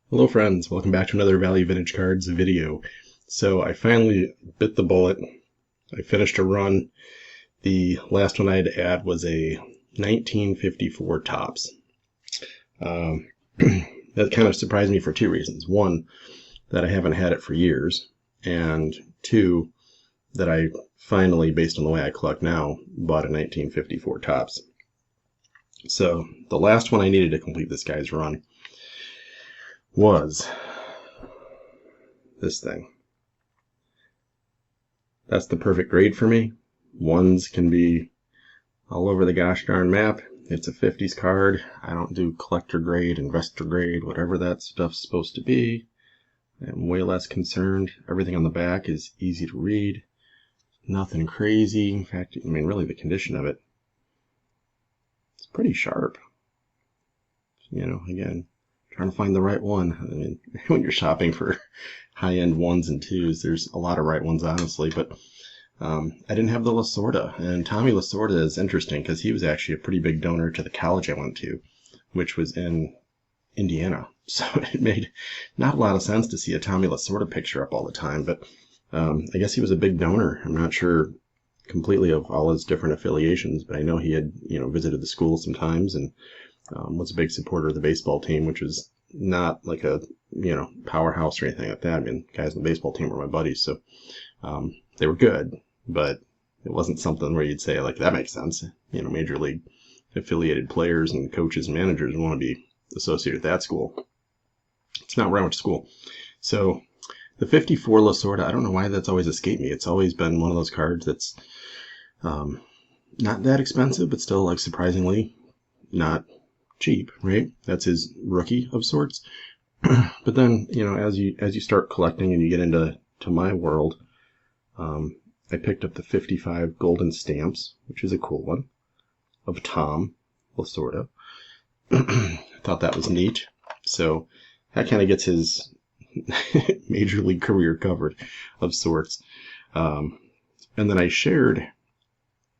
Hello friends, welcome back to another Value Vintage Cards video. So I finally bit the bullet. I finished a run. The last one I had to add was a 1954 Topps. That kind of surprised me for two reasons. One, that I haven't had it for years, and two, that I finally, based on the way I collect now, bought a 1954 Topps. So the last one I needed to complete this guy's run was this thing. That's the perfect grade for me. Ones can be all over the gosh darn map. It's a 50s card. I don't do collector grade, investor grade, whatever that stuff's supposed to be. I'm way less concerned. Everything on the back is easy to read. Nothing crazy. In fact, I mean, really the condition of it, it's pretty sharp. You know, again, trying to find the right one. I mean, when you're shopping for high-end ones and twos, there's a lot of right ones, honestly, but I didn't have the Lasorda, and Tommy Lasorda is interesting because he was actually a pretty big donor to the college I went to, which was in Indiana. So it made not a lot of sense to see a Tommy Lasorda picture up all the time, but I guess he was a big donor. I'm not sure completely of all his different affiliations, but I know he had, visited the school sometimes and was a big supporter of the baseball team, which was not like a, powerhouse or anything like that. I mean, guys on the baseball team were my buddies, so they were good, but it wasn't something where you'd say, like, that makes sense. Major league affiliated players and coaches and managers want to be associated with that school. It's not where I went to school. So the 54 Lasorda, I don't know why that's always escaped me. It's always been one of those cards that's not that expensive, but still, like, surprisingly not cheap, right? That's his rookie of sorts. But then, as you start collecting and you get into my world, I picked up the 55 golden stamps, which is a cool one, of Tom Lasorda. I thought that was neat. So that kind of gets his major league career covered of sorts. And then I shared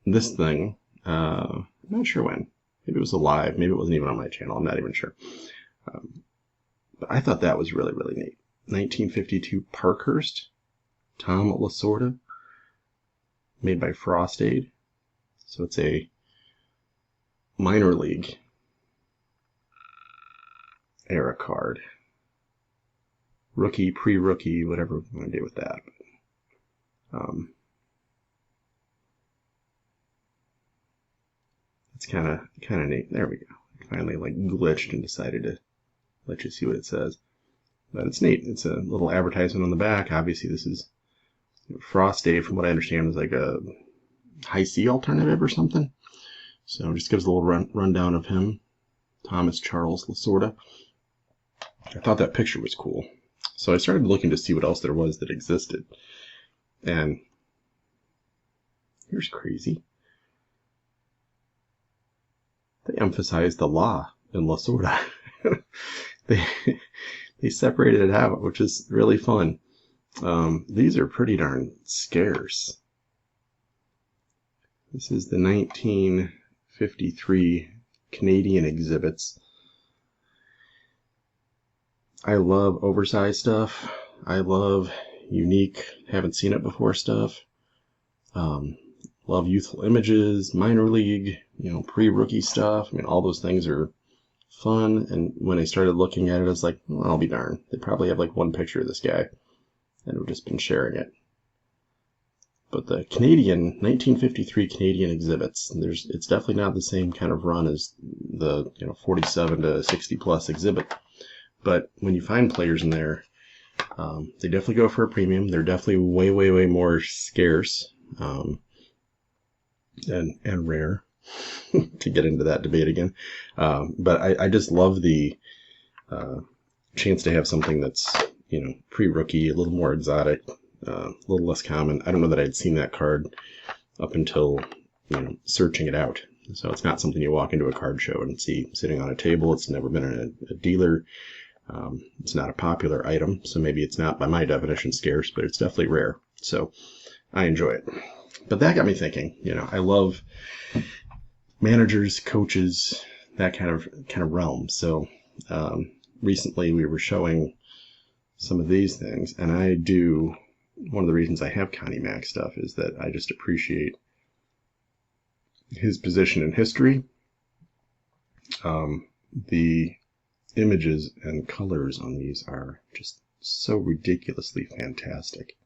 this thing, I'm not sure when. Maybe it was live. Maybe it wasn't even on my channel. I'm not even sure. But I thought that was really, really neat. 1952 Parkhurst, Tom Lasorda, made by Frost Aid. So it's a minor league era card. Rookie, pre-rookie, whatever we want to do with that. It's kind of neat. There we go. I finally glitched and decided to let you see what it says. But it's neat. It's a little advertisement on the back. Obviously, this is Frost Aid, from what I understand, is like a high C alternative or something. So it just gives a little rundown of him. Thomas Charles Lasorda. I thought that picture was cool. So I started looking to see what else there was that existed. And here's crazy. They emphasized the law in Lasorda. They separated it out, which is really fun. These are pretty darn scarce. This is the 1953 Canadian exhibits. I love oversized stuff. I love unique, haven't seen it before stuff. Love youthful images, minor league, pre-rookie stuff. I mean, all those things are fun. And when I started looking at it, I was like, well, I'll be darned. They probably have one picture of this guy, and I've just been sharing it. But the 1953 Canadian exhibits, it's definitely not the same kind of run as the 47 to 60 plus exhibit. But when you find players in there, they definitely go for a premium. They're definitely way, way, way more scarce and rare. To get into that debate again. But I just love the chance to have something that's, pre-rookie, a little more exotic, a little less common. I don't know that I'd seen that card up until, searching it out. So it's not something you walk into a card show and see sitting on a table. It's never been in a dealer. It's not a popular item. So maybe it's not, by my definition, scarce, but it's definitely rare. So I enjoy it. But that got me thinking, I love managers, coaches, that kind of realm. So recently we were showing some of these things, and one of the reasons I have Connie Mack stuff is that I just appreciate his position in history. The images and colors on these are just so ridiculously fantastic.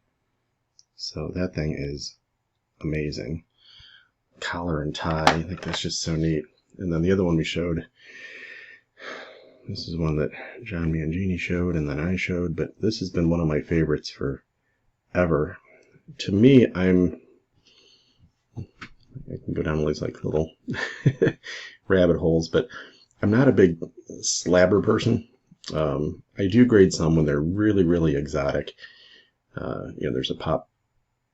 So that thing is amazing. Collar and tie, I think that's just so neat. And then the other one we showed, this is one that John Mangini showed and then I showed, but this has been one of my favorites forever. To me, I can go down all these like little rabbit holes, but I'm not a big slabber person. I do grade some when they're really, really exotic. There's a pop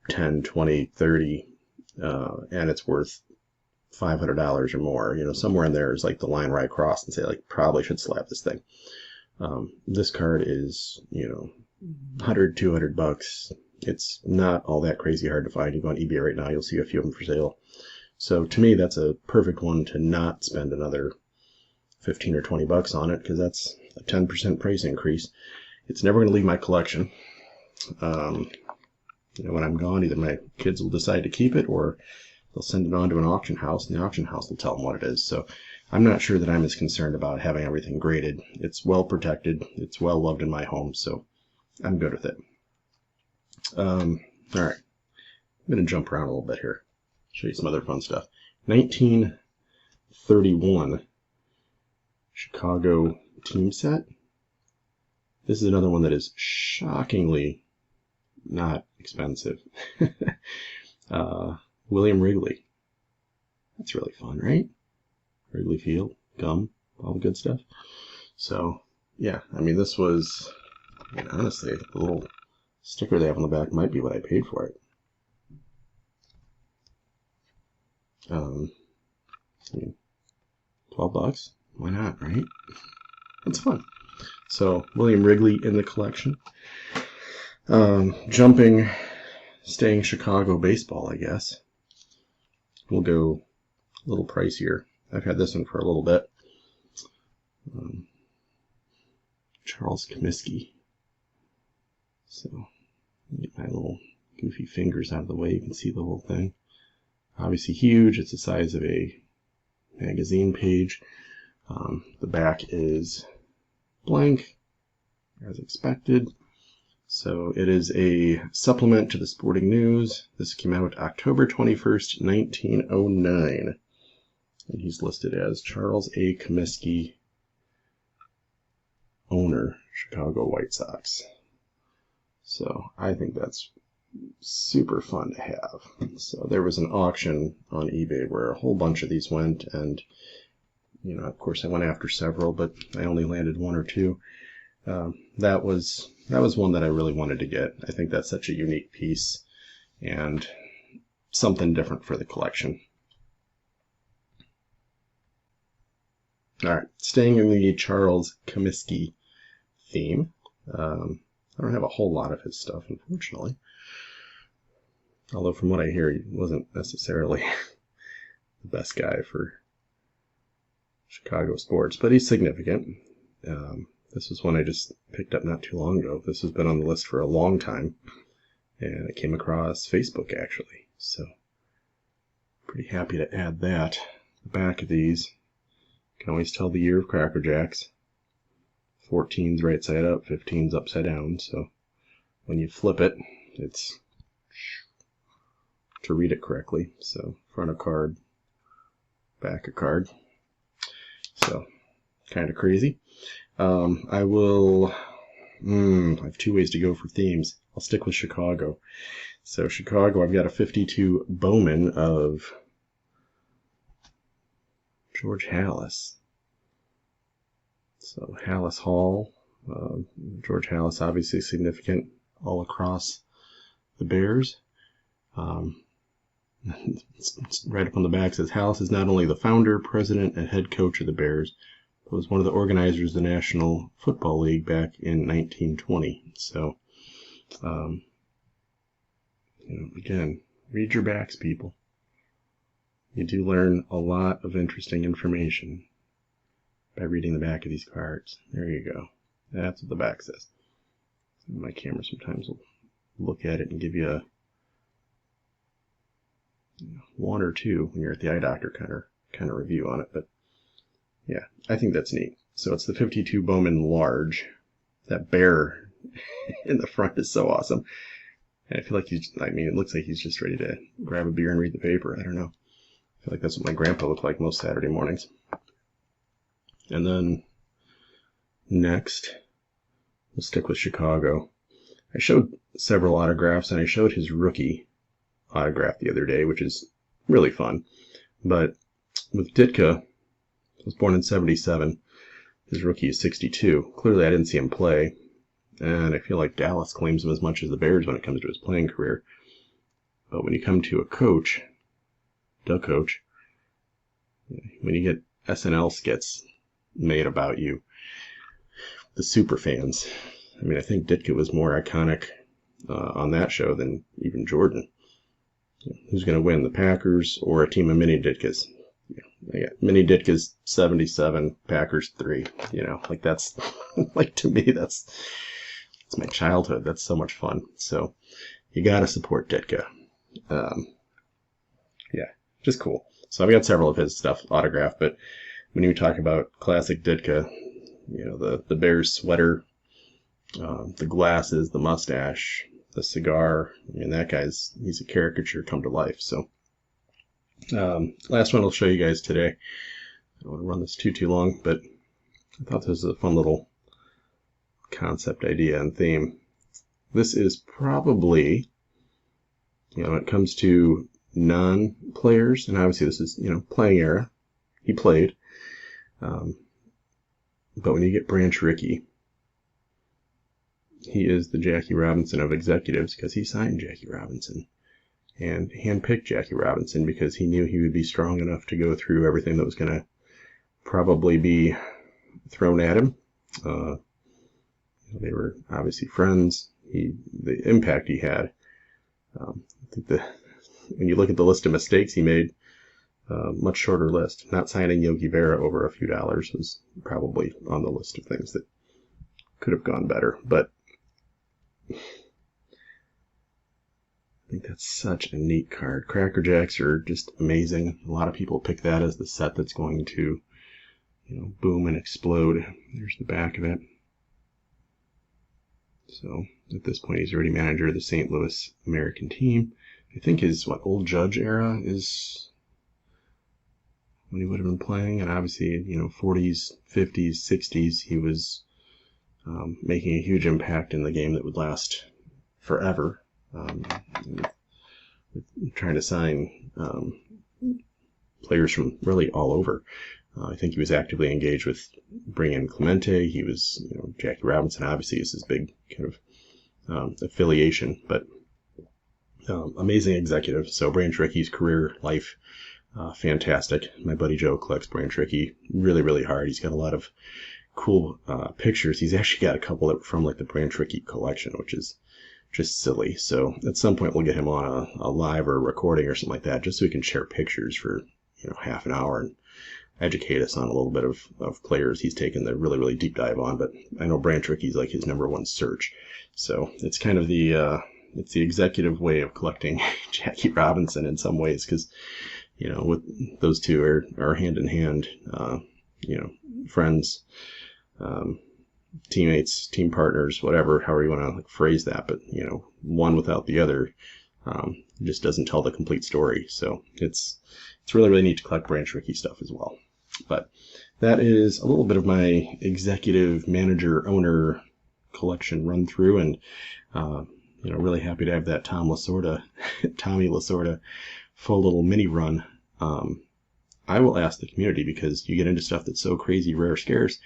10, 20, 30, and it's worth $500 or more. Somewhere in there is like the line where I cross and say, like, probably should slap this thing. This card is, $100, $200. It's not all that crazy hard to find. You go on eBay right now, you'll see a few of them for sale. So to me, that's a perfect one to not spend another 15 or 20 bucks on it, because that's a 10% price increase. It's never going to leave my collection. When I'm gone, either my kids will decide to keep it or they'll send it on to an auction house, and the auction house will tell them what it is. So I'm not sure that I'm as concerned about having everything graded. It's well protected. It's well loved in my home, so I'm good with it. All right. I'm going to jump around a little bit here. Show you some other fun stuff. 1931 Chicago team set. This is another one that is shockingly not expensive. William Wrigley. That's really fun, right? Wrigley Field, gum, all the good stuff. So, yeah, this was, honestly, the little sticker they have on the back might be what I paid for it. 12 bucks? Why not, right? It's fun. So, William Wrigley in the collection. Staying Chicago baseball, I guess. We'll go a little pricier. I've had this one for a little bit. Charles Comiskey. So, get my little goofy fingers out of the way. You can see the whole thing. Obviously huge. It's the size of a magazine page. The back is blank, as expected. So it is a supplement to the Sporting News. This came out October 21st, 1909. And he's listed as Charles A. Comiskey, owner, Chicago White Sox. So I think that's super fun to have. So there was an auction on eBay where a whole bunch of these went, and of course I went after several, but I only landed one or two. That was one that I really wanted to get. I think that's such a unique piece and something different for the collection. All right, staying in the Charles Comiskey theme. I don't have a whole lot of his stuff, unfortunately. Although from what I hear, he wasn't necessarily the best guy for Chicago sports, but he's significant. This was one I just picked up not too long ago. This has been on the list for a long time, and it came across Facebook, actually. So, pretty happy to add that. The back of these, you can always tell the year of Cracker Jacks. 14's right side up, 15's upside down, so when you flip it, it's to read it correctly. So, front of card, back of card. So, kind of crazy. I have two ways to go for themes. I'll stick with Chicago. So Chicago, I've got a 52 Bowman of George Halas. So Halas Hall, George Halas obviously significant all across the Bears. It's right up on the back, says Halas is not only the founder, president, and head coach of the Bears, but was one of the organizers of the National Football League back in 1920. So, again, read your backs, people. You do learn a lot of interesting information by reading the back of these cards. There you go. That's what the back says. My camera sometimes will look at it and give you a one or two when you're at the eye doctor kind of review on it. But yeah, I think that's neat. So it's the 52 Bowman Large. That bear in the front is so awesome. And I feel like it looks like he's just ready to grab a beer and read the paper. I don't know. I feel like that's what my grandpa looked like most Saturday mornings. And then next, we'll stick with Chicago. I showed several autographs, and I showed his rookie autograph the other day, which is really fun. But with Ditka, he was born in 77. His rookie is 62. Clearly, I didn't see him play, and I feel like Dallas claims him as much as the Bears when it comes to his playing career. But when you come to a coach, the coach, when you get SNL skits made about you, the super fans, I mean, I think Ditka was more iconic on that show than even Jordan. Who's going to win, the Packers or a team of mini Ditkas? Yeah, mini Ditkas 77, Packers 3. Like that's like, to me, that's my childhood. That's so much fun. So you got to support Ditka. Yeah, just cool. So I've got several of his stuff autographed, but when you talk about classic Ditka, the Bears sweater, the glasses, the mustache, the cigar, I mean, that he's a caricature come to life. So last one I'll show you guys today. I don't want to run this too long, but I thought this was a fun little concept idea and theme. This is probably, when it comes to non-players, and obviously this is, playing era. He played. But when you get Branch Rickey, he is the Jackie Robinson of executives because he signed Jackie Robinson and handpicked Jackie Robinson because he knew he would be strong enough to go through everything that was going to probably be thrown at him. They were obviously friends. The impact he had. I think when you look at the list of mistakes he made, much shorter list. Not signing Yogi Berra over a few dollars was probably on the list of things that could have gone better. But I think that's such a neat card. Cracker Jacks are just amazing. A lot of people pick that as the set that's going to, boom and explode. There's the back of it. So at this point, he's already manager of the St. Louis American team. I think his Old Judge era is when he would have been playing, and obviously, 40s, 50s, 60s, he was making a huge impact in the game that would last forever. Trying to sign players from really all over. I think he was actively engaged with bringing Clemente. He was, Jackie Robinson obviously is his big kind of affiliation, but amazing executive. So Branch Rickey's career life, fantastic. My buddy Joe collects Branch Rickey really, really hard. He's got a lot of cool pictures. He's actually got a couple that from the Branch Rickey collection, which is just silly. So at some point we'll get him on a live or a recording or something like that, just so we can share pictures for half an hour and educate us on a little bit of players he's taken the really, really deep dive on. But I know Branch Rickey's like his number one search. So it's kind of the executive way of collecting Jackie Robinson in some ways, because with those two are hand in hand, friends, teammates, team partners, however you want to phrase that. But one without the other just doesn't tell the complete story. So it's really, really neat to collect Branch Rickey stuff as well. But that is a little bit of my executive manager owner collection run through, and really happy to have that Tommy Lasorda full little mini run. I will ask the community, because you get into stuff that's so crazy, rare, scarce.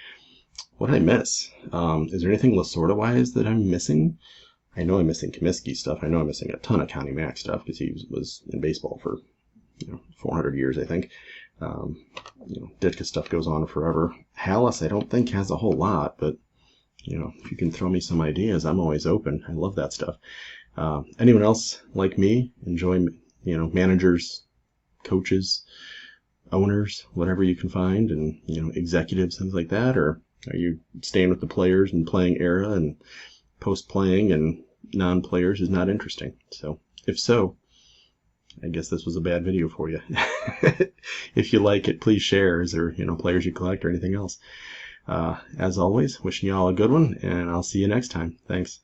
What did I miss? Is there anything Lasorda-wise that I'm missing? I know I'm missing Comiskey stuff. I know I'm missing a ton of Connie Mack stuff because he was in baseball for 400 years, I think. Ditka stuff goes on forever. Halas, I don't think has a whole lot, but if you can throw me some ideas, I'm always open. I love that stuff. Anyone else like me enjoy managers, coaches, owners, whatever you can find, and executives, things like that, or are you staying with the players and playing era, and post-playing and non-players is not interesting? So if so, I guess this was a bad video for you. If you like it, please share. Is there players you collect or anything else? As always, wishing you all a good one, and I'll see you next time. Thanks.